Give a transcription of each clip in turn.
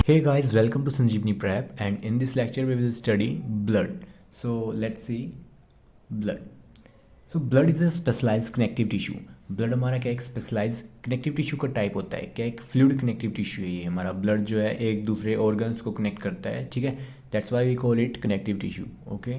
Hey guys, welcome to Sanjeevani Prep, and in this lecture we will study blood. So let's see blood. So blood is a specialized connective tissue. Blood हमारा क्या एक specialise connective tissue का type होता है, क्या एक fluid connective tissue है ये हमारा। ब्लड जो है एक दूसरे ऑर्गन्स को कनेक्ट करता है, ठीक है। That's why we call it connective tissue. Okay,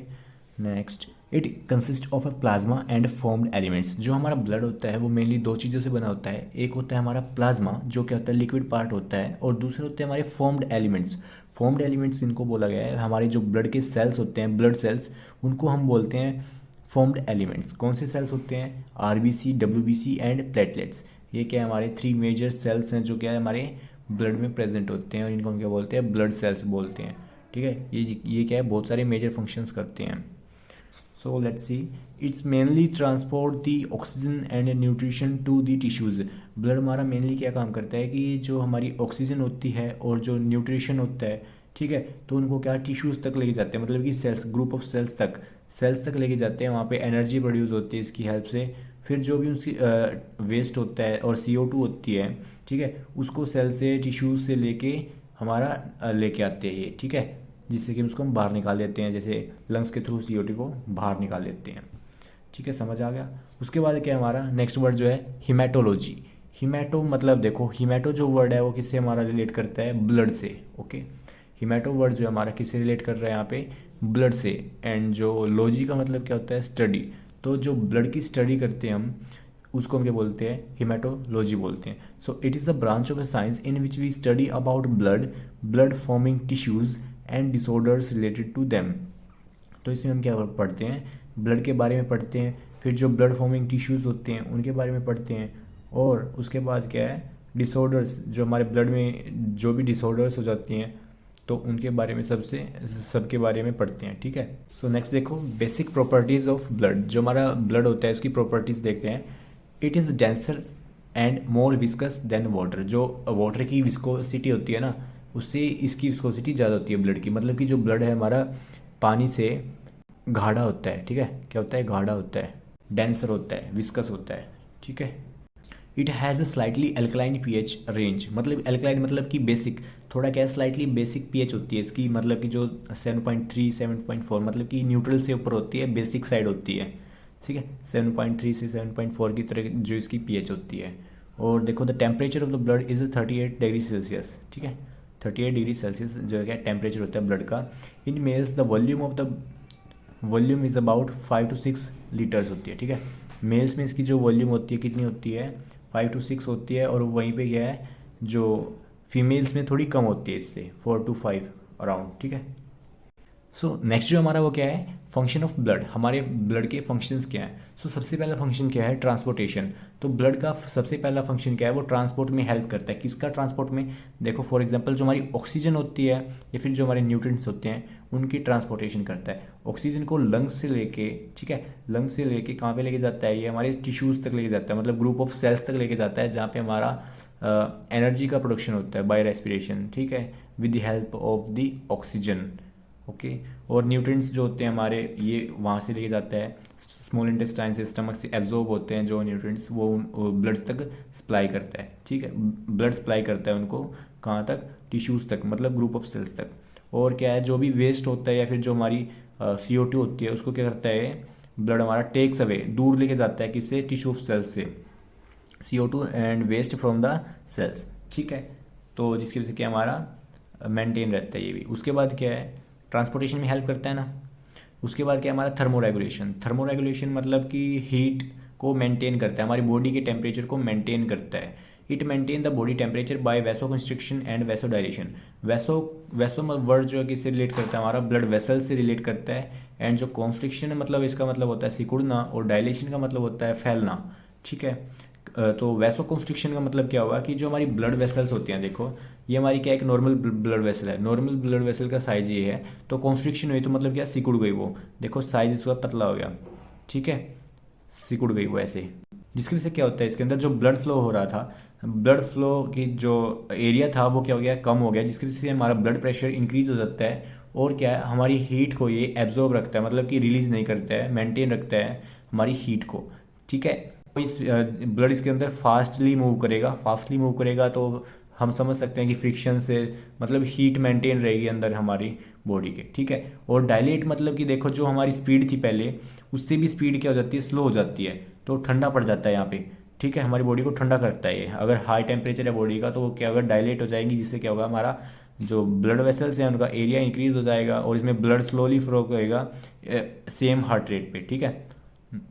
next, it consist of a plasma and formed elements. जो हमारा ब्लड होता है वो मेनली दो चीज़ों से बना होता है। एक होता है हमारा प्लाज्मा, जो क्या होता है लिक्विड पार्ट होता है, और दूसरे होते हैं हमारे फॉर्म्ड एलिमेंट्स। फॉर्म्ड एलिमेंट्स इनको बोला गया है, हमारे जो ब्लड के सेल्स होते हैं, ब्लड सेल्स, उनको हम बोलते हैं फॉर्म्ड एलिमेंट्स। कौन से सेल्स होते हैं? RBC, WBC and platelets. ये क्या है, हमारे 3 मेजर सेल्स हैं जो क्या है हमारे ब्लड में प्रेजेंट होते हैं, और इनको हम क्या बोलते हैं? ब्लड सेल्स बोलते हैं, ठीक है। ये क्या है, बहुत सारे मेजर फंक्शंस करते हैं। So let's see, it's mainly transport the oxygen and nutrition to the tissues. Blood हमारा मेनली क्या काम करता है कि जो हमारी ऑक्सीजन होती है और जो न्यूट्रिशन होता है, ठीक है, तो उनको क्या टिश्यूज़ तक लेके जाते हैं, मतलब कि सेल्स, ग्रुप ऑफ सेल्स तक लेके जाते हैं। वहाँ पे एनर्जी प्रोड्यूस होती है इसकी हेल्प से। फिर जो भी उसकी वेस्ट होता है और CO2 होती है, ठीक है, उसको सेल से, टिश्यूज से लेके हमारा लेके आते हैं ये, ठीक है, जिससे कि उसको हम बाहर निकाल देते हैं, जैसे लंग्स के थ्रू CO2 को बाहर निकाल देते हैं, ठीक है, समझ आ गया। उसके बाद क्या है हमारा नेक्स्ट वर्ड जो है हीमेटोलॉजी। हीमेटो मतलब देखो, हीमेटो जो वर्ड है वो किससे हमारा रिलेट करता है? ब्लड से। ओके, हीमेटो वर्ड जो है हमारा किससे रिलेट कर रहा है यहाँ पे? ब्लड से। एंड जो लॉजी का मतलब क्या होता है? स्टडी। तो जो ब्लड की स्टडी करते हैं हम, उसको हम क्या बोलते हैं? हीमेटोलॉजी बोलते हैं। So it is the branch of a science in which we study about blood forming tissues and disorders related to them. तो इसमें हम क्या पढ़ते हैं? ब्लड के बारे में पढ़ते हैं, फिर जो ब्लड फॉर्मिंग टिश्यूज़ होते हैं उनके बारे में पढ़ते हैं, और उसके बाद क्या है, डिसऑर्डर्स, जो हमारे ब्लड में जो भी डिसऑर्डर्स हो जाती हैं तो उनके बारे में सबके बारे में पढ़ते हैं, ठीक है। सो नेक्स्ट देखो, बेसिक प्रॉपर्टीज़ ऑफ ब्लड। जो हमारा ब्लड होता है उसकी प्रॉपर्टीज़ देखते हैं। It is denser and more viscous than water. जो वाटर की विस्कोसिटी होती है ना, उससे इसकी विस्कोसिटी ज़्यादा होती है ब्लड की। मतलब कि जो ब्लड है हमारा पानी से गाढ़ा होता है, ठीक है। क्या होता है? गाढ़ा होता है, डेंसर होता है, विस्कस होता है, ठीक है। It has a slightly alkaline pH range. मतलब एल्कलाइन मतलब कि बेसिक, थोड़ा क्या है, स्लाइटली बेसिक पीएच होती है इसकी। मतलब कि जो 7.3 7.4 मतलब कि न्यूट्रल से ऊपर होती है, बेसिक साइड होती है, ठीक है। 7.3 से 7.4 की तरह जो इसकी पीएच होती है। और देखो, the temperature of the blood is 38 degree Celsius, ठीक है। 38 डिग्री सेल्सियस जो है टेम्परेचर होता है ब्लड का। In males the volume is about 5 to 6 litres होती है, ठीक है। मेल्स में इसकी जो वॉल्यूम होती है कितनी होती है? 5 to 6 होती है। और वहीं पे क्या है, जो फीमेल्स में थोड़ी कम होती है, इससे 4 to 5 अराउंड, ठीक है। सो नेक्स्ट जो हमारा वो क्या है? Function of blood. हमारे ब्लड के फंक्शंस क्या हैं? सो सबसे पहला फंक्शन क्या है? ट्रांसपोर्टेशन। तो ब्लड का सबसे पहला फंक्शन क्या है? वो ट्रांसपोर्ट में हेल्प करता है। किसका ट्रांसपोर्ट में? देखो, फॉर एग्जांपल जो हमारी ऑक्सीजन होती है या फिर जो हमारे न्यूट्रिएंट्स होते हैं उनकी ट्रांसपोर्टेशन करता है। ऑक्सीजन को लंग्स से लेके, ठीक है, लंग्स से लेके कहाँ पे लेके जाता है? ये हमारे टिश्यूज़ तक लेके जाता है, मतलब ग्रुप ऑफ सेल्स तक लेके जाता है, जहाँ पे हमारा एनर्जी का प्रोडक्शन होता है बाय रेस्पिरेशन, ठीक है, with the help of the oxygen. Okay, और न्यूट्रिएंट्स जो होते हैं हमारे, ये वहाँ से लेके जाता है, स्मॉल इंटेस्टाइन से, स्टमक से एब्जॉर्ब होते हैं जो न्यूट्रिएंट्स, वो ब्लड तक सप्लाई करता है, ठीक है। ब्लड सप्लाई करता है उनको कहाँ तक? टिश्यूज़ तक, मतलब ग्रुप ऑफ सेल्स तक। और क्या है, जो भी वेस्ट होता है या फिर जो हमारी CO2 होती है उसको क्या करता है ब्लड हमारा? टेक्स अवे, दूर लेके जाता है, किससे? टिश्यू ऑफ सेल्स से, CO2 and waste from the cells, ठीक है। तो जिसकी वजह से क्या हमारा मेंटेन रहता है ये भी। उसके बाद क्या है, ट्रांसपोर्टेशन में हेल्प करता है ना। उसके बाद क्या है हमारा? थर्मोरेगुलेशन मतलब कि हीट को मेंटेन करता है, हमारी बॉडी के टेम्परेचर को मेंटेन करता है। It maintain the body temperature by vaso constriction and vaso dilation. Vaso word जो है किससे रिलेट करता है? हमारा ब्लड वेसल से रिलेट करता है। एंड जो कॉन्स्ट्रिक्शन है मतलब इसका मतलब होता है सिकुड़ना, और डायलेशन का मतलब होता है फैलना, ठीक है। तो वैसो कंस्ट्रिक्शन का मतलब क्या होगा कि जो हमारी ब्लड वेसल्स होती हैं, देखो ये हमारी क्या, एक नॉर्मल ब्लड वेसल है, नॉर्मल ब्लड वेसल का साइज ये है, तो कॉन्स्ट्रिक्शन हुई तो मतलब क्या, सिकुड़ गई वो, देखो साइज इसका पतला हो गया, ठीक है, सिकुड़ गई वो ऐसे। जिसकी वजह से क्या होता है, इसके अंदर जो ब्लड फ्लो हो रहा था, ब्लड फ्लो की जो एरिया था वो क्या हो गया, कम हो गया, जिसकी वजह से हमारा ब्लड प्रेशर इंक्रीज हो जाता है। और क्या है, हमारी हीट को ये एब्जॉर्ब रखता है, मतलब कि रिलीज नहीं करता है, मेंटेन रखता है हमारी हीट को, ठीक है। इस ब्लड इसके अंदर फास्टली मूव करेगा तो हम समझ सकते हैं कि फ्रिक्शन से मतलब हीट मेंटेन रहेगी अंदर हमारी बॉडी के, ठीक है। और डायलेट मतलब कि देखो जो हमारी स्पीड थी पहले उससे भी स्पीड क्या हो जाती है, स्लो हो जाती है, तो ठंडा पड़ जाता है यहाँ पे, ठीक है। हमारी बॉडी को ठंडा करता है ये। अगर हाई टेम्परेचर है बॉडी का तो वो क्या होगा, डायलेट हो जाएगी, जिससे क्या होगा, हमारा जो ब्लड वेसल्स हैं उनका एरिया इंक्रीज हो जाएगा और इसमें ब्लड स्लोली फ्लो करेगा सेम हार्ट रेट पे, ठीक है।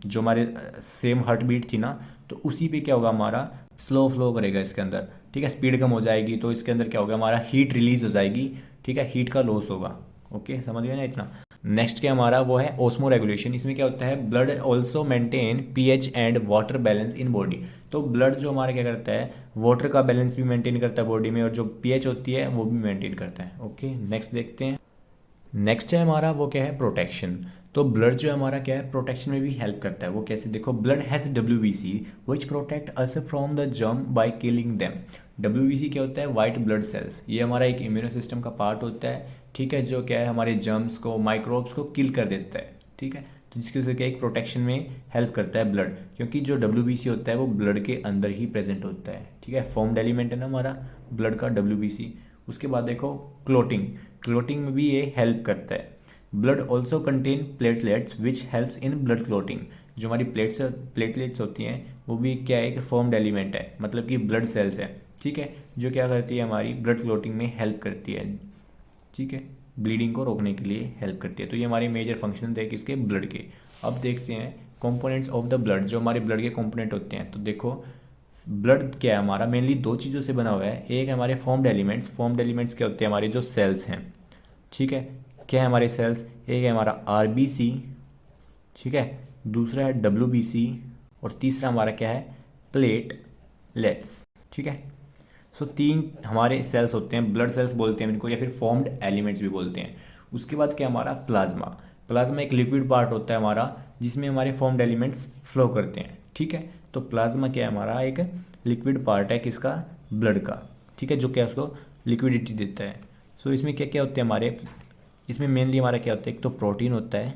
जो हमारे सेम हार्ट बीट थी ना, तो उसी पे क्या होगा, हमारा स्लो फ्लो करेगा इसके अंदर, ठीक है। स्पीड कम हो जाएगी तो इसके अंदर क्या होगा, हमारा हीट रिलीज हो जाएगी, ठीक है, हीट का लॉस होगा। ओके, समझ गए ना इतना। नेक्स्ट क्या हमारा वो है ओस्मो रेगुलेशन। इसमें क्या होता है, blood also maintain pH and water balance in body. तो ब्लड जो हमारा क्या करता है, वाटर का बैलेंस भी मेंटेन करता है बॉडी में, और जो पीएच होती है वो भी मेंटेन करता है। ओके, नेक्स्ट देखते हैं। नेक्स्ट है हमारा वो क्या है, प्रोटेक्शन। तो ब्लड जो हमारा क्या है, प्रोटेक्शन में भी हेल्प करता है। वो कैसे, देखो, blood has WBC which protect us from the germ by killing them. WBC क्या होता है, वाइट ब्लड सेल्स। ये हमारा एक इम्यूनो सिस्टम का पार्ट होता है, ठीक है, जो क्या है हमारे जर्म्स को, माइक्रोब्स को किल कर देता है, ठीक है। तो जिसकी वजह से क्या, एक प्रोटेक्शन में हेल्प करता है ब्लड, क्योंकि जो WBC होता है वो ब्लड के अंदर ही प्रेजेंट होता है, ठीक है। फॉर्म्ड एलिमेंट है ना हमारा ब्लड का WBC। उसके बाद देखो क्लोटिंग, क्लोटिंग में भी ये हेल्प करता है। Blood also contain platelets which helps in blood clotting. जो हमारी प्लेटलेट्स होती हैं वो भी क्या है, एक फॉर्म्ड एलिमेंट है, मतलब कि ब्लड सेल्स है, ठीक है, जो क्या करती है, हमारी ब्लड क्लोटिंग में हेल्प करती है, ठीक है, ब्लीडिंग को रोकने के लिए हेल्प करती है। तो ये हमारे मेजर फंक्शन थे किसके, ब्लड के। अब देखते हैं कंपोनेंट्स ऑफ द ब्लड, जो हमारे ब्लड के कंपोनेंट होते हैं। तो देखो ब्लड क्या है हमारा, मेनली दो चीज़ों से बना हुआ है। एक है हमारे फॉर्म्ड एलिमेंट्स। फॉर्म्ड एलिमेंट्स क्या होते हैं, हमारे जो सेल्स हैं, ठीक है। क्या है हमारे सेल्स, एक है हमारा RBC, ठीक है, दूसरा है WBC, और तीसरा हमारा क्या है, प्लेटलेट्स, ठीक है। सो तीन हमारे सेल्स होते हैं, ब्लड सेल्स बोलते हैं इनको, या फिर फॉर्म्ड एलिमेंट्स भी बोलते हैं। उसके बाद क्या हमारा प्लाज्मा। प्लाज्मा एक लिक्विड पार्ट होता है हमारा, जिसमें हमारे फॉर्म्ड एलिमेंट्स फ्लो करते हैं, ठीक है। तो प्लाज्मा क्या है हमारा, एक लिक्विड पार्ट है किसका, ब्लड का, ठीक है, जो क्या उसको लिक्विडिटी देता है। सो इसमें क्या क्या होते हैं हमारे, इसमें मेनली हमारा क्या होता है, एक तो प्रोटीन होता है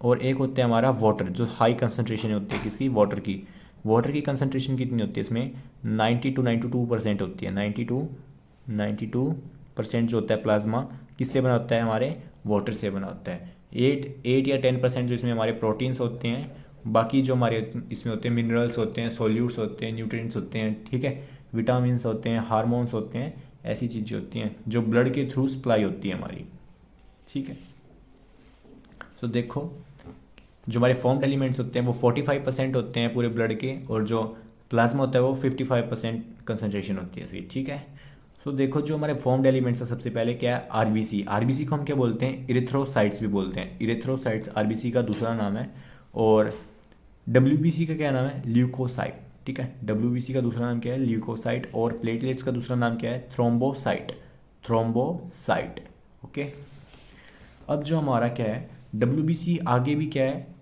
और एक होता है हमारा वाटर, जो हाई कंसनट्रेशन होती है किसकी, वाटर की। वाटर की कंसनट्रेशन कितनी होती है इसमें, 90 to 92% होती है। 92% जो होता है प्लाज्मा किससे बना होता है, हमारे वाटर से बना होता है। 8 या 10% जो इसमें हमारे प्रोटीन्स होते हैं। बाकी जो हमारे इसमें होते हैं मिनरल्स होते हैं, सॉल्यूट्स होते हैं, न्यूट्रिएंट्स होते हैं, ठीक है, विटामिन्स होते हैं, हार्मोन्स होते हैं, ऐसी चीज़ें होती हैं जो ब्लड के थ्रू सप्लाई होती है हमारी, ठीक है। तो देखो जो हमारे फॉर्म्ड एलिमेंट्स होते हैं वो 45% होते हैं पूरे ब्लड के, और जो प्लाज्मा होता है वो 55% कंसनट्रेशन होती है इसकी, ठीक है। सो देखो जो हमारे फॉर्म्ड एलिमेंट्स है, सबसे पहले क्या है, RBC। RBC को हम क्या बोलते हैं, इरिथ्रोसाइट्स भी बोलते हैं। इरिथ्रोसाइट्स RBC का दूसरा नाम है। और WBC का क्या नाम है, ल्यूकोसाइट, ठीक है। WBC का दूसरा नाम क्या है, ल्यूकोसाइट। और प्लेटलेट्स का दूसरा नाम क्या है, थ्रोम्बोसाइट, थ्रोम्बोसाइट, ओके। अब जो हमारा क्या है, WBC आगे भी क्या है,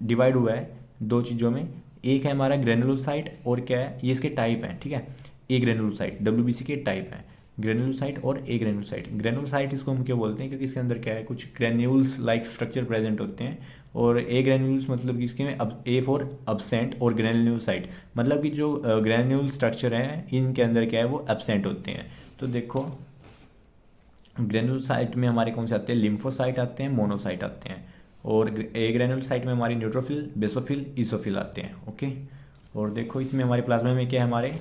डिवाइड हुआ है दो चीज़ों में। एक है हमारा ग्रेनुलोसाइट, और क्या है, ये इसके टाइप है, ठीक है। ए ग्रेनुलोसाइट WBC के टाइप है, ग्रेनुलोसाइट और ए ग्रेनुलोसाइट। ग्रेनुलोसाइट इसको हम क्यों बोलते हैं, क्योंकि इसके अंदर क्या है, कुछ ग्रेन्यूल्स लाइक स्ट्रक्चर प्रेजेंट होते हैं। और ए ग्रेन्यूल्स मतलब कि इसके में अब ए फॉर अब्सेंट, और ग्रेनुलोसाइट मतलब कि जो ग्रेन्यूल स्ट्रक्चर हैं इनके अंदर क्या है, वो एब्सेंट होते हैं। तो देखो ग्रेनुलोसाइट में हमारे कौन से आते हैं, लिम्फोसाइट आते हैं, मोनोसाइट आते हैं। और ए ग्रेनुलोसाइट में हमारे न्यूट्रोफिल, बेसोफिल, ईसोफिल आते हैं, ओके। और देखो इसमें हमारे प्लाज्मा में क्या है, हमारे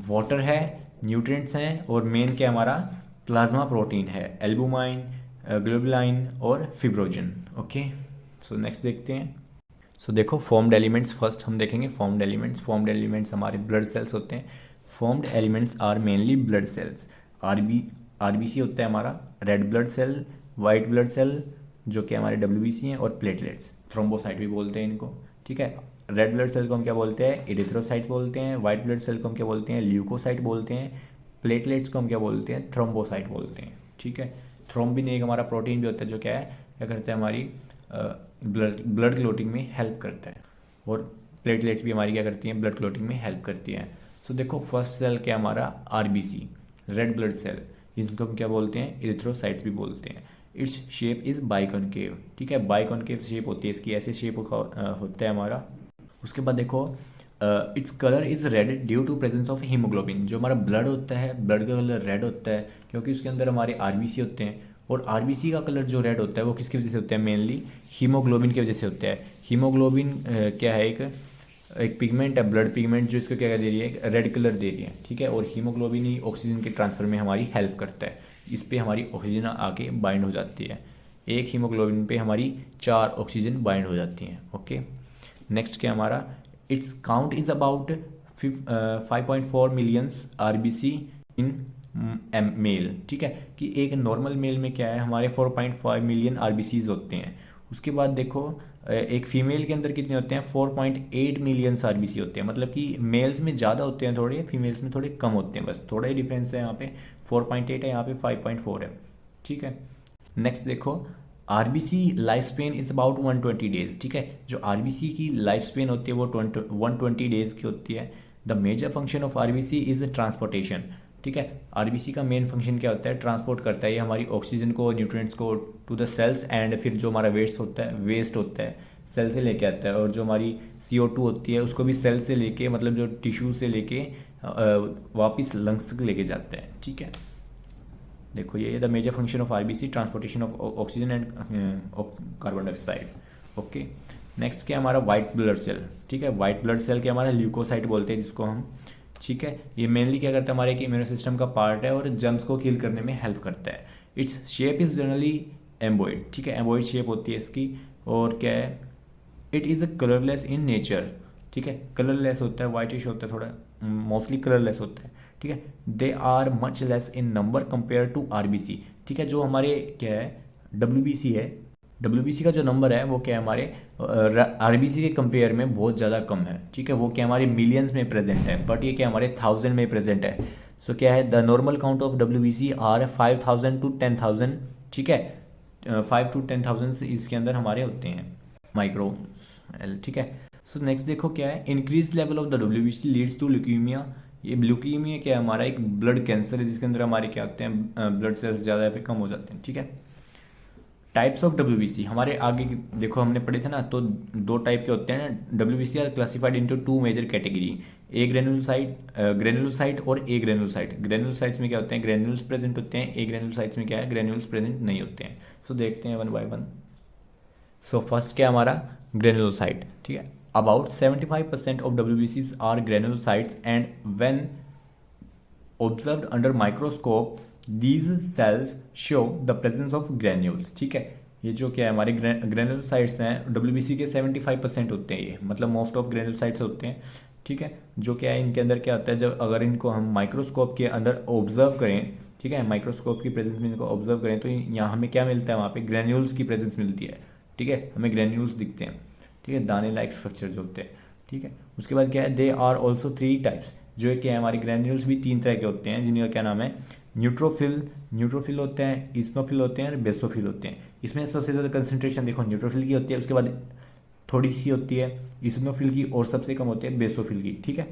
वाटर है, न्यूट्रिएंट्स हैं, और मेन क्या है हमारा प्लाज्मा प्रोटीन है, एल्बुमाइन, ग्लोबुलाइन और फिब्रोजन, ओके। सो नेक्स्ट देखते हैं। सो देखो फॉर्म्ड एलिमेंट्स फर्स्ट हम देखेंगे। फॉर्म्ड एलिमेंट्स हमारे ब्लड सेल्स होते हैं। Formed elements are mainly blood cells. RBC होता है हमारा red blood cell, white blood cell जो कि हमारे WBC हैं, और प्लेटलेट्स, थ्रोम्बोसाइट भी बोलते हैं इनको, ठीक है। रेड ब्लड सेल को हम क्या बोलते हैं, इरिथ्रोसाइट बोलते हैं। वाइट ब्लड सेल को हम क्या बोलते हैं, ल्यूकोसाइट बोलते हैं। प्लेटलेट्स को हम क्या बोलते हैं, थ्रोम्बोसाइट बोलते हैं, ठीक है। थ्रोम्बिन एक हमारा प्रोटीन भी होता है, जो क्या है, क्या करता है, हमारी ब्लड क्लोटिंग में हेल्प करता है। और प्लेटलेट्स भी हमारी क्या करती हैं, ब्लड क्लोटिंग में हेल्प करती हैं। सो देखो फर्स्ट सेल क्या हमारा RBC, रेड ब्लड सेल, इनको हम क्या बोलते हैं, इरिथ्रोसाइट्स भी बोलते हैं। इट्स शेप इज़ बाइकॉनकेव, ठीक है, बाइकॉनकेव शेप होती है इसकी, ऐसे शेप होता है हमारा। उसके बाद देखो its colour is red due to presence of haemoglobin. जो हमारा ब्लड होता है, ब्लड का कलर रेड होता है क्योंकि उसके अंदर हमारे आरबीसी होते हैं, और आरबीसी का कलर जो रेड होता है वो किसकी वजह से होता है, मेनली हीमोग्लोबिन की वजह से होता है। हीमोग्लोबिन क्या है, एक पिगमेंट है, ब्लड पिगमेंट, जो इसको क्या दे रही है, रेड कलर दे रही है, ठीक है। और हीमोग्लोबिन ही ऑक्सीजन के ट्रांसफर में हमारी हेल्प करता है। इस पे हमारी ऑक्सीजन आके बाइंड हो जाती है। एक हीमोग्लोबिन पे हमारी 4 ऑक्सीजन बाइंड हो जाती हैं। ओके, नेक्स्ट क्या हमारा, its count is about 5.4 millions RBC in male, ठीक है। कि एक नॉर्मल मेल में क्या है, हमारे 4.5 मिलियन आरबीसीज होते हैं। उसके बाद देखो एक फीमेल के अंदर कितने होते हैं, 4.8 मिलियन आरबीसी होते हैं। मतलब कि मेल्स में ज़्यादा होते हैं थोड़े, फीमेल्स में थोड़े कम होते हैं, बस थोड़ा ही डिफरेंस है। यहाँ पे 4.8 है, यहाँ पे 5.4 है, ठीक है। नेक्स्ट देखो, RBC life span is about 120 days, ठीक है। जो आरबीसी की लाइफ स्पेन होती है वो 120 डेज की होती है। The major function of RBC is transportation, ठीक है। आरबीसी का मेन फंक्शन क्या होता है, ट्रांसपोर्ट करता है ये हमारी ऑक्सीजन को, न्यूट्रिएंट्स को टू द सेल्स, एंड फिर जो हमारा वेस्ट होता है सेल से लेके आता है। और जो हमारी CO2 होती है उसको भी सेल से लेके, मतलब जो टिश्यू से लेके वापस लंग्स तक लेके जाता है, ठीक है। देखो ये the major function of RBC, transportation of oxygen and carbon dioxide. Okay, next क्या हमारा व्हाइट ब्लड सेल, ठीक है। व्हाइट ब्लड सेल क्या हमारा ल्यूकोसाइट बोलते हैं जिसको हम, ठीक है। ये मेनली क्या करता है, हमारे इम्यूनो सिस्टम का पार्ट है और जर्म्स को किल करने में हेल्प करता है। इट्स शेप इज जनरली एम्बॉइड, ठीक है, एम्बॉइड शेप होती है इसकी। और क्या है, it is a colourless in nature, ठीक है। कलरलेस होता है, वाइटिश होता है, थोड़ा मोस्टली कलरलेस होता है, ठीक है। They are much less in number compare to RBC, ठीक है। जो हमारे क्या है डब्ल्यूबीसी है, डब्ल्यूबीसी का जो नंबर है वो क्या है, हमारे आरबीसी के कंपेयर में बहुत ज़्यादा कम है, ठीक है। वो क्या हमारे मिलियंस में प्रेजेंट है, बट ये क्या हमारे 1000 में प्रेजेंट है। सो क्या है, the normal count of WBC are 5000 to 10,000, ठीक है। 5 to 10,000 इसके अंदर हमारे होते हैं माइक्रो, ठीक है। सो नेक्स्ट देखो क्या है, increase level of the WBC leads to leukaemia. ये ल्यूकीमिया क्या है, हमारा एक ब्लड कैंसर है जिसके अंदर हमारे क्या होते हैं, ब्लड सेल्स ज़्यादा या फिर कम हो जाते हैं, ठीक है। टाइप्स ऑफ डब्ल्यूबीसी हमारे आगे देखो हमने पढ़े थे ना, तो 2 टाइप के होते हैं। WBC are classified into 2 major category, agranulocyte और ए ग्रेनुलोसाइट। ग्रेनुलोसाइट्स में क्या होते हैं, ग्रेनुल्स प्रेजेंट होते हैं। ए ग्रेनुलोसाइट्स में क्या है, ग्रेनुल्स प्रेजेंट नहीं होते हैं। सो देखते हैं one by one. So first क्या हमारा ग्रेनुलोसाइट, ठीक है। अबाउट 75% ऑफ डब्ल्यूबीसीज are granulocytes and when observed under microscope these cells show the presence of granules, ठीक है। ये जो क्या है हमारे ग्रेनुलोसाइट्स हैं, डब्ल्यूबीसी के 75% होते हैं ये, मतलब मोस्ट ऑफ ग्रेनुलोसाइट्स होते हैं, ठीक है। जो क्या है इनके अंदर क्या होता है, जब अगर इनको हम माइक्रोस्कोप के अंदर ऑब्जर्व करें, ठीक है, माइक्रोस्कोप की प्रेजेंस में इनको ऑब्जर्व करें तो यहाँ हमें क्या मिलता है, वहाँ पे ग्रेन्यूल्स की प्रेजेंस मिलती है, ठीक है। हमें ग्रेन्यूल्स दिखते हैं, ठीक है, दाने लाइक स्ट्रक्चर जो होते हैं, ठीक है। उसके बाद क्या है, दे आर ऑल्सो 3 टाइप्स, जो क्या है हमारे ग्रेन्यूल्स भी 3 तरह के होते हैं जिनका क्या नाम है, न्यूट्रोफिल होते हैं, इस्नोफिल होते हैं और बेसोफिल होते हैं। इसमें सबसे ज़्यादा कंसंट्रेशन देखो न्यूट्रोफिल की होती है, उसके बाद थोड़ी सी होती है इस्नोफिल की, और सबसे कम होती है बेसोफिल की, ठीक है।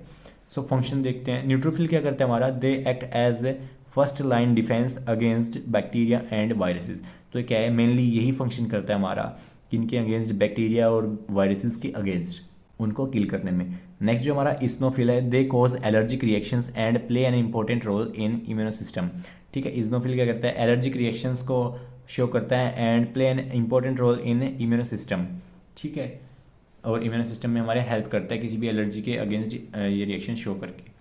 सो फंक्शन देखते हैं। न्यूट्रोफिल क्या करते हैं हमारा, they act as a first line defence against bacteria and viruses. तो क्या है, मेनली यही फंक्शन करता है हमारा, किनके अगेंस्ट, बैक्टीरिया और वायरसेस के अगेंस्ट, उनको किल करने में। नेक्स्ट जो हमारा इस्नोफिल है, they cause allergic reactions and play an important role in immuno system, ठीक है। इस्नोफिल क्या करता है, एलर्जिक रिएक्शंस को शो करता है and play an important role in immuno system, ठीक है। और इम्यूनो सिस्टम में हमारे हेल्प करता है किसी भी एलर्जी के अगेंस्ट ये रिएक्शन शो करके।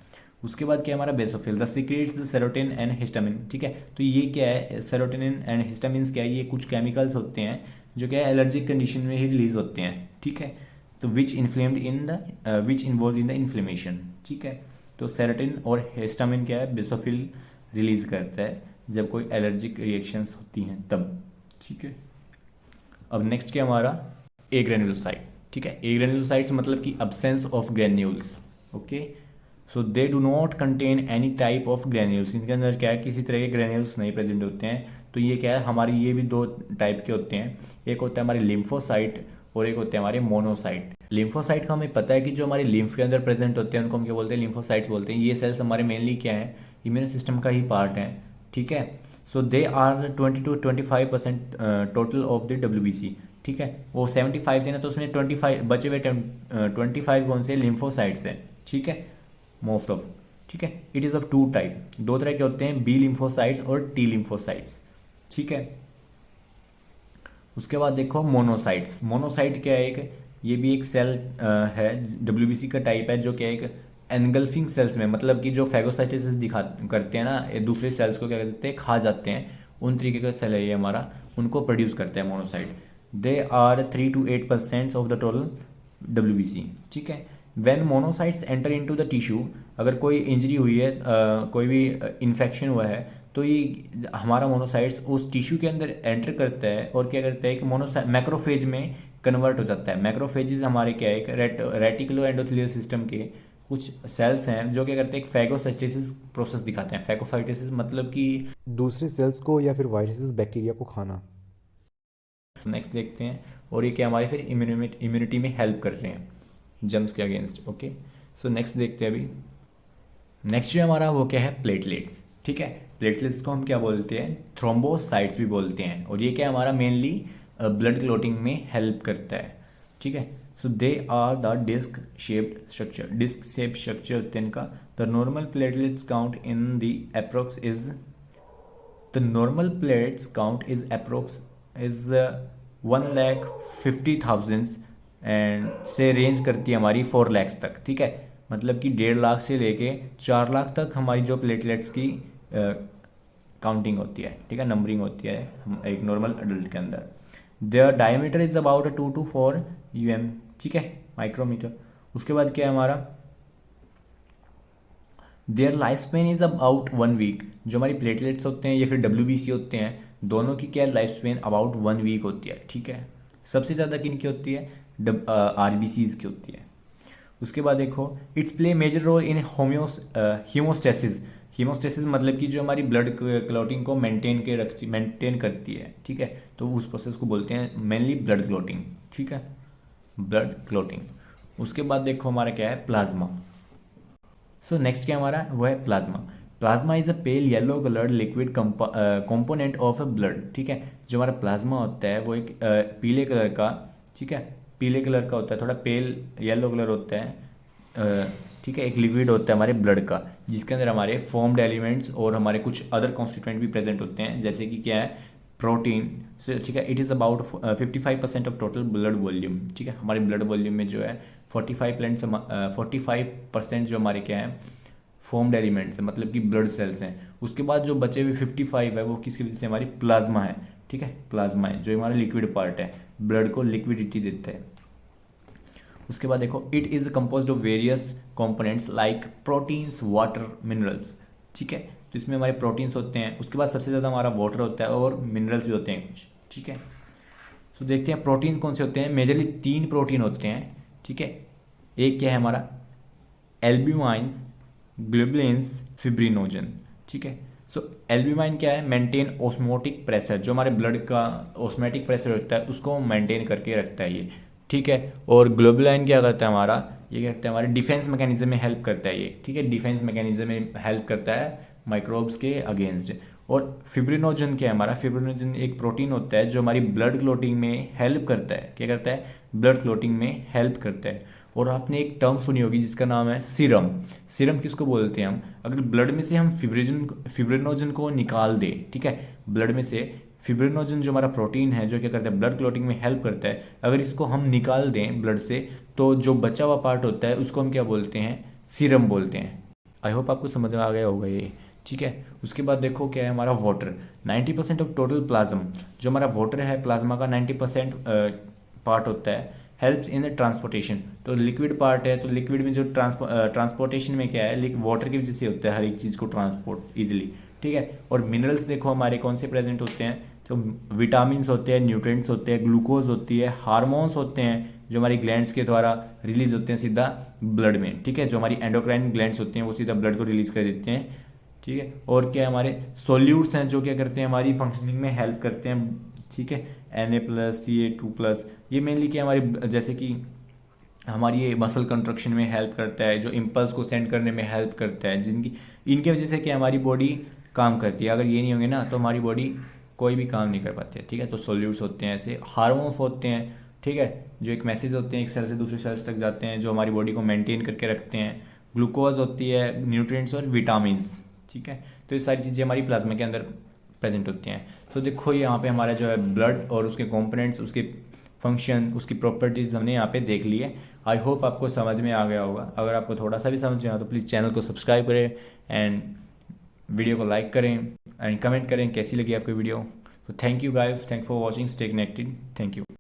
उसके बाद क्या हमारा basophil, the secrets serotonin and histamine, ठीक है। तो ये क्या है, सेरोटिन एंड हिस्टामिन क्या है, ये कुछ केमिकल्स होते हैं जो क्या है एलर्जिक कंडीशन में ही रिलीज होते हैं, ठीक है। तो which involve in the inflammation, ठीक है। तो सेरोटिन और हिस्टामिन क्या है, बेसोफिल रिलीज करता है जब कोई एलर्जिक रिएक्शंस होती हैं तब, ठीक है। अब नेक्स्ट क्या हमारा ए ग्रेन्युलोसाइट, ठीक है। ए ग्रेन्युलोसाइट्स मतलब कि absence of granules, okay. So they do not contain any type of granules, इनके अंदर क्या है किसी तरह के ग्रेन्यूल्स नहीं प्रेजेंट होते हैं। तो ये क्या है हमारी, ये भी 2 टाइप के होते हैं, एक होता है हमारे लिम्फोसाइट और एक होते हैं हमारे मोनोसाइट। लिम्फोसाइट का हमें पता है कि जो हमारे लिम्फ के अंदर प्रेजेंट होते हैं उनको हम क्या बोलते हैं, लिम्फोसाइट्स बोलते हैं। ये सेल्स हमारे मेनली क्या है, इम्यून सिस्टम का ही पार्ट है, ठीक है। So they are 20 to 25% total of the WBC, ठीक है, वो 75 थे ना, तो उसमें 25 बचे हुए 25 कौन से लिम्फोसाइट्स हैं, ठीक है, मोस्ट ऑफ, ठीक है। It is of two type, दो तरह के होते हैं, बी लिम्फोसाइट्स और टी लिम्फोसाइट्स, ठीक है। उसके बाद देखो मोनोसाइट्स, मोनोसाइट क्या है, एक ये भी एक सेल है, डब्ल्यूबीसी का टाइप है, जो क्या है, एक एनगल्फिंग सेल्स में, मतलब कि जो फैगोसाइटोसिस दिखा करते हैं ना, ये दूसरे सेल्स को क्या करते हैं, खा जाते हैं, उन तरीके का सेल है ये हमारा, उनको प्रोड्यूस करता है monocyte. They are 3 to 8% of the total WBC, ठीक है। When monocytes enter into the tissue, अगर कोई इंजरी हुई है, कोई भी इन्फेक्शन हुआ है, तो ये हमारा मोनोसाइट्स उस टिश्यू के अंदर एंटर करता है और क्या करता है कि मोनोसाइट मैक्रोफेज में कन्वर्ट हो जाता है। मैक्रोफेजेस हमारे क्या है, एक रेटिकुलो एंडोथेलियल सिस्टम के कुछ सेल्स हैं जो क्या करते हैं, एक फैगोसाइटोसिस प्रोसेस दिखाते हैं। फैगोसाइटोसिस मतलब कि दूसरे सेल्स को या फिर वायरसेस बैक्टीरिया को खाना। नेक्स्ट देखते हैं, और ये क्या हमारे फिर इम्यूनिटी में हेल्प कर रहे हैं जर्म्स के अगेंस्ट, ओके। सो नेक्स्ट देखते हैं अभी, नेक्स्ट जो हमारा वो क्या है, प्लेटलेट्स, ठीक है। प्लेटलेट्स को हम क्या बोलते हैं, थ्रोम्बोसाइट्स भी बोलते हैं, और ये क्या हमारा मेनली ब्लड क्लोटिंग में हेल्प करता है, ठीक है। So they are the disc shaped structure, disc shape structure होते हैं इनका। The normal platelets count in the approx is, the normal plates count is approx is 1,50,000 and से रेंज करती है हमारी 4 लाख तक, ठीक है। मतलब कि 1.5 लाख से लेके 4 लाख तक हमारी जो प्लेटलेट्स की काउंटिंग होती है, ठीक है, नंबरिंग होती है एक नॉर्मल एडल्ट के अंदर। Their diameter is about 2 to 4 UM, ठीक है, माइक्रोमीटर। उसके बाद क्या है हमारा, their life span is about 1 week, जो हमारी प्लेटलेट्स होते हैं या फिर WBC होते हैं, दोनों की क्या लाइफ स्पेन अबाउट 1 वीक होती है, ठीक है। सबसे ज़्यादा किन की होती है, RBCs की होती है। उसके बाद देखो, it's play major role in haemostasis, haemostasis मतलब कि जो हमारी ब्लड क्लॉटिंग को मेंटेन करती है, ठीक है, तो उस प्रोसेस को बोलते हैं मेनली ब्लड क्लॉटिंग, ठीक है, ब्लड क्लॉटिंग। उसके बाद देखो हमारा क्या है, प्लाज्मा। सो नेक्स्ट क्या हमारा वो है plasma. Plasma is a pale yellow coloured liquid component of a blood, ठीक है। जो हमारा प्लाज्मा होता है वो एक पीले कलर का, ठीक है, पीले कलर का होता है, थोड़ा पेल येलो कलर होता है, ठीक है, एक लिक्विड होता है हमारे ब्लड का, जिसके अंदर हमारे फॉर्म्ड एलिमेंट्स और हमारे कुछ अदर कॉन्स्टिट्यूएंट भी प्रेजेंट होते हैं, जैसे कि क्या है, प्रोटीन, ठीक है। It is about 55% of total blood volume, ठीक है। हमारे ब्लड वॉल्यूम में जो है 45% जो हमारे क्या है, फॉर्म्ड एलिमेंट्स है, मतलब कि ब्लड सेल्स हैं। उसके बाद जो बचे हुए 55 है वो किसकी वजह से, हमारी प्लाज्मा है, ठीक है, प्लाज्मा है जो हमारा लिक्विड पार्ट है, ब्लड को लिक्विडिटी देता है। उसके बाद देखो, it is composed of various components like proteins, water, minerals, ठीक है। तो इसमें हमारे प्रोटीन्स होते हैं, उसके बाद सबसे ज़्यादा हमारा वाटर होता है और मिनरल्स भी होते हैं कुछ, ठीक है। तो देखते हैं प्रोटीन कौन से होते हैं, मेजरली 3 प्रोटीन होते हैं, ठीक है। एक क्या है हमारा, एल्ब्यूमाइंस, ग्लोबुलिन्स, फिब्रिनोजन, ठीक है। सो एल्ब्यूमाइन क्या है, मेंटेन ऑस्मोटिक प्रेशर, जो हमारे ब्लड का ऑस्मेटिक प्रेशर होता है उसको मेंटेन करके रखता है ये, ठीक है। और ग्लोबुलाइन क्या करता है हमारा, ये क्या करता है, हमारे डिफेंस मैकेनिज्म में हेल्प करता है ये, ठीक है, डिफेंस मैकेनिज्म में हेल्प करता है माइक्रोब्स के अगेंस्ट। और फिब्रिनोजन क्या है हमारा, फिब्रिनोजन एक प्रोटीन होता है जो हमारी ब्लड क्लोटिंग में हेल्प करता है, क्या करता है, ब्लड क्लोटिंग में हेल्प करता है। और आपने एक टर्म सुनी होगी जिसका नाम है सीरम। सीरम किसको बोलते हैं हम, अगर ब्लड में से हम फिब्रिनोजन को निकाल दें, ठीक है, ब्लड में से फिब्रिनोजन जो हमारा प्रोटीन है जो क्या करता है, ब्लड क्लोटिंग में हेल्प करता है, अगर इसको हम निकाल दें ब्लड से, तो जो बचा हुआ पार्ट होता है उसको हम क्या बोलते हैं, सीरम बोलते हैं। आई होप आपको समझ में आ गया होगा ये, ठीक है। उसके बाद देखो क्या है हमारा वाटर, 90% ऑफ टोटल प्लाज्म, जो हमारा वाटर है प्लाज्मा का 90% पार्ट होता है, हेल्प्स इन द ट्रांसपोर्टेशन। तो लिक्विड पार्ट है, तो लिक्विड में जो ट्रांसपोर्टेशन में क्या है, वाटर की वजह से होता है हर एक चीज़ को ट्रांसपोर्ट इजिली, ठीक है। और मिनरल्स देखो हमारे कौन से प्रेजेंट होते हैं, तो विटामिन होते हैं, न्यूट्रिएंट्स होते हैं, ग्लूकोज होती है, हार्मोन्स होते हैं जो हमारी ग्लैंड्स के द्वारा रिलीज होते हैं सीधा ब्लड में, ठीक है, जो हमारी एंडोक्राइन ग्लैंड्स होती हैं वो सीधा ब्लड को रिलीज कर देते हैं, ठीक है। और क्या हमारे सोल्यूट्स हैं जो क्या करते हैं, हमारी फंक्शनिंग में हेल्प करते हैं, ठीक है, Na+, Ca2+, ये मेनली क्या हमारी, जैसे कि हमारी ये मसल कंट्रक्शन में हेल्प करता है, जो इम्पल्स को सेंड करने में हेल्प करता है, जिनकी इनके वजह से क्या हमारी बॉडी काम करती है। अगर ये नहीं होंगे ना तो हमारी बॉडी कोई भी काम नहीं कर पाते, ठीक है। तो सोल्यूट्स होते हैं, ऐसे हार्मोन्स होते हैं, ठीक है, जो एक मैसेज होते हैं एक सेल से दूसरे सेल्स तक जाते हैं, जो हमारी बॉडी को मेंटेन करके रखते हैं। ग्लूकोज होती है, न्यूट्रिएंट्स और विटामिन्स, ठीक है। तो ये सारी चीज़ें हमारी प्लाज्मा के अंदर प्रेजेंट होती हैं। तो देखो यहाँ पे हमारा जो है ब्लड और उसके कंपोनेंट्स, उसके फंक्शन, उसकी प्रॉपर्टीज़ हमने यहाँ पे देख ली है। आई होप आपको समझ में आ गया होगा। अगर आपको थोड़ा सा भी समझ में आया तो प्लीज़ चैनल को सब्सक्राइब करें एंड वीडियो को लाइक करें एंड कमेंट करें कैसी लगी आपको वीडियो। तो thank you guys, thanks for watching, stay connected, thank you.